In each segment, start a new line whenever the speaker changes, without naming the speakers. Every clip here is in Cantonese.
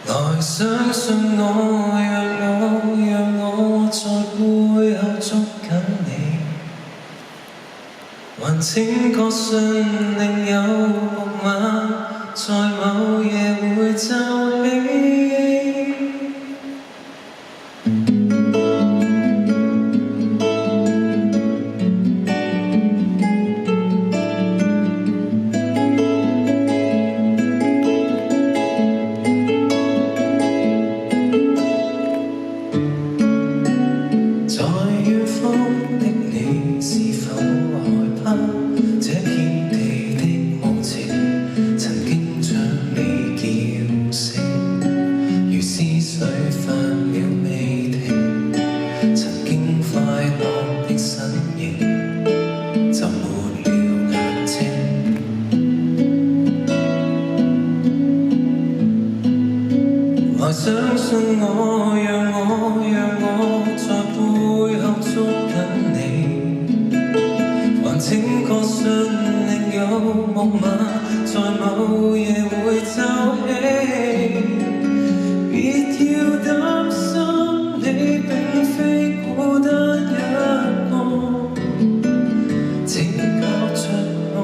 來相信我，讓我在背後捉緊你，還請確信另有木馬在某夜會奏起。相信我，讓我在背後捉緊你，還請確信另有木馬在某夜會奏起。別要擔心，你並非孤單一個，請靠着我。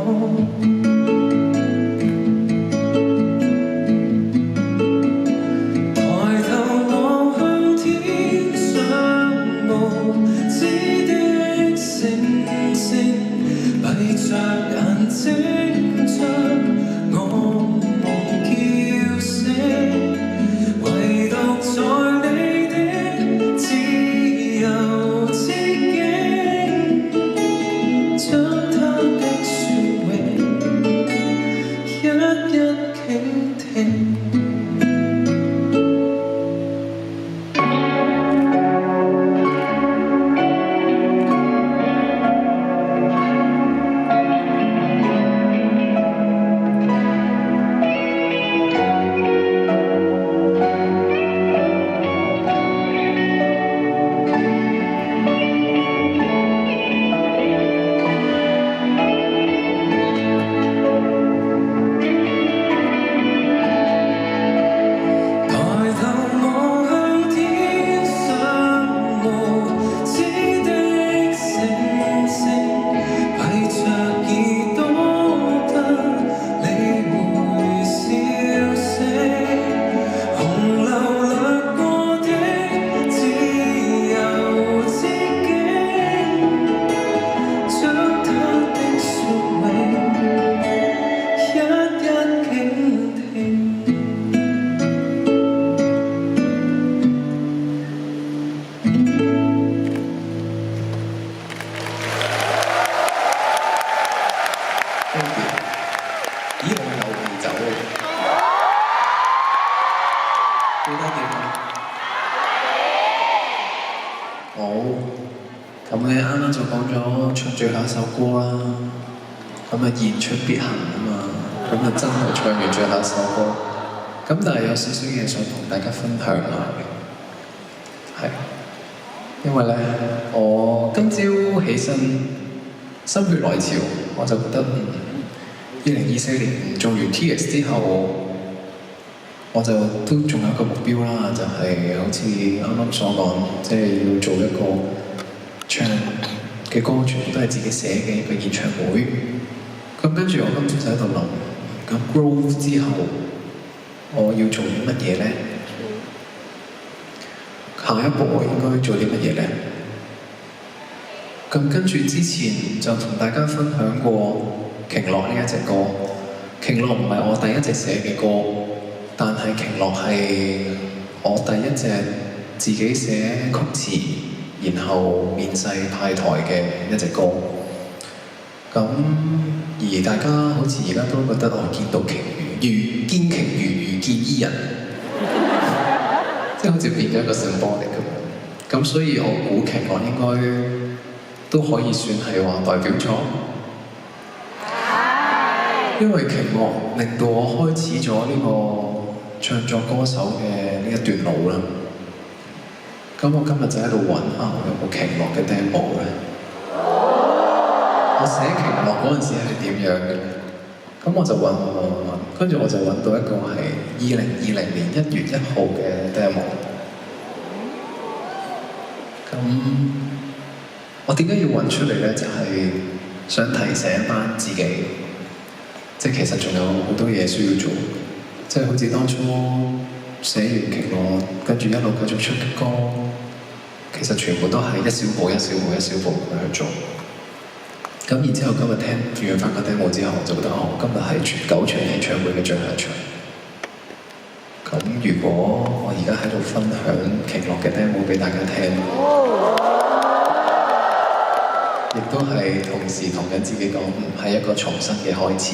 言出必行啊嘛，咁啊真係唱完最後一首歌，咁但係有少少嘢想同大家分享下嘅，係因為咧我今朝起身心血來潮，我就覺得2024年做完 TX 之後，我就都仲有一個目標啦，就係好似啱啱所講，即係要做一個唱嘅歌全部都係自己寫嘅一個演唱會。咁跟住我今朝就喺度諗，咁 grow 之後我要做啲乜嘢咧？下一步我應該做啲乜嘢咧？咁跟住之前就同大家分享過《鯨落》呢一隻歌，《鯨落》唔係我第一隻寫嘅歌，但係《鯨落》係我第一隻自己寫曲詞，然後面世派台嘅一隻歌。咁而大家好似而家都覺得我見到鯨魚，見鯨魚如見伊人，即係好似變咗一個 symbolic 咁。咁所以我估鯨落應該都可以算係話代表咗，因為鯨落令到我開始咗呢個唱作歌手嘅呢一段路啦。咁我今日就喺度揾下我有冇鯨落嘅 demo 咧。我寫鯨落嗰陣時係點樣嘅？咁咁我就揾，跟住我就揾到一個係2020年1月1號嘅 demo。咁我點解要揾出嚟咧？就係想提醒翻自己，即係其實仲有好多嘢需要做，即係好似當初寫完《奇樂》，跟住一路繼續出歌，其實全部都係一小步、一小步、一小步咁樣去做。咁然之後今日聽完翻個 demo 之後，我就覺得今日係9場演唱會嘅最後一場。咁如果我而家喺度分享奇樂嘅 demo 俾大家聽，亦都係同時同緊自己講，係一個重新嘅開始。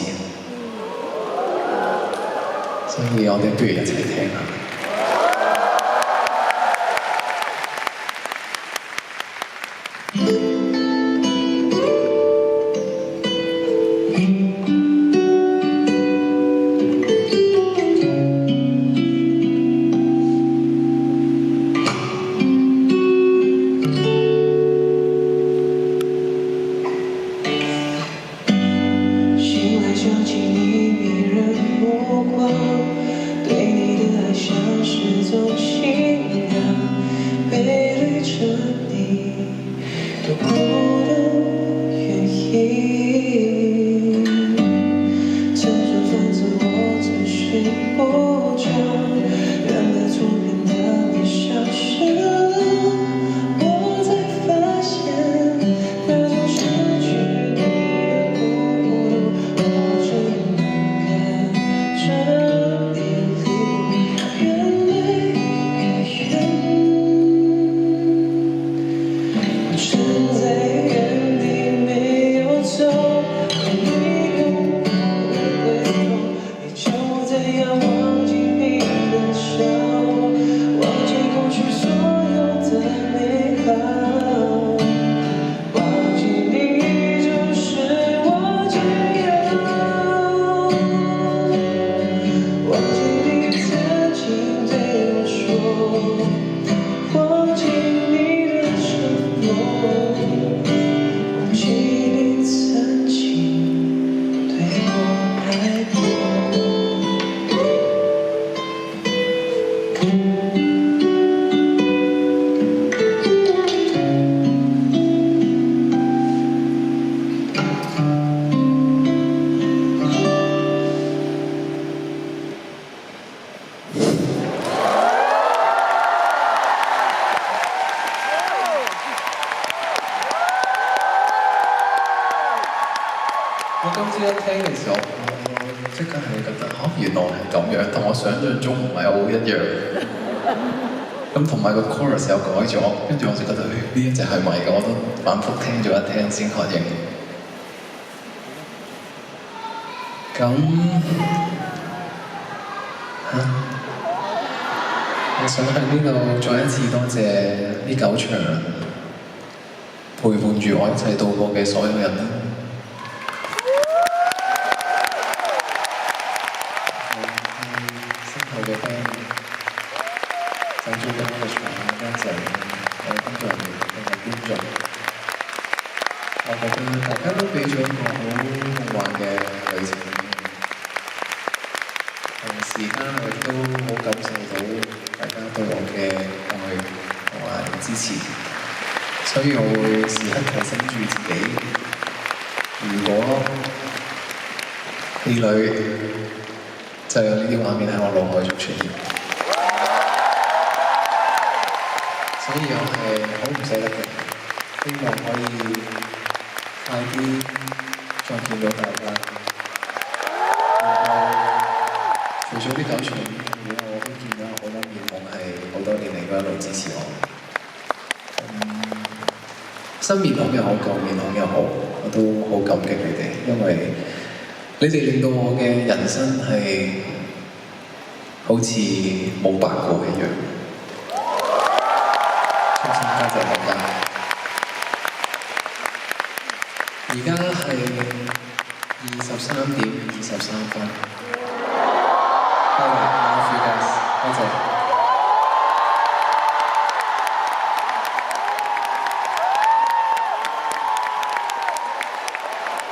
所以我哋不如一齊聽下。我今朝一聽嘅時候，我即刻係覺得原來係咁樣，同我想象中唔係好一樣。咁同埋個 chorus 又改咗，跟住我就覺得呢一隻係咪嘅？我都反覆聽咗一聽先確認。咁我想喺呢度再一次多謝呢9場陪伴住我一齊度過嘅所有人啦。嘅 band， 就最緊要嘅場多謝工作人員同埋觀眾。我覺得大家都俾咗一個好夢幻嘅旅程，同時間我亦都好感受到大家對我嘅愛同埋支持，所以我會時刻提醒住自己，如果氣餒，就有呢啲畫面喺我腦海中出現，所以我係好唔捨得嘅，希望可以快啲再見到大家。然後除咗呢9場演唱會，我都見到好多面孔係好多年嚟都一路支持我。新面孔又好，舊面孔又好，我都好感激你哋，因為你哋令到我嘅人生係好似冇白過一樣。衷心多謝大家。而家係23點23分。多謝，多謝。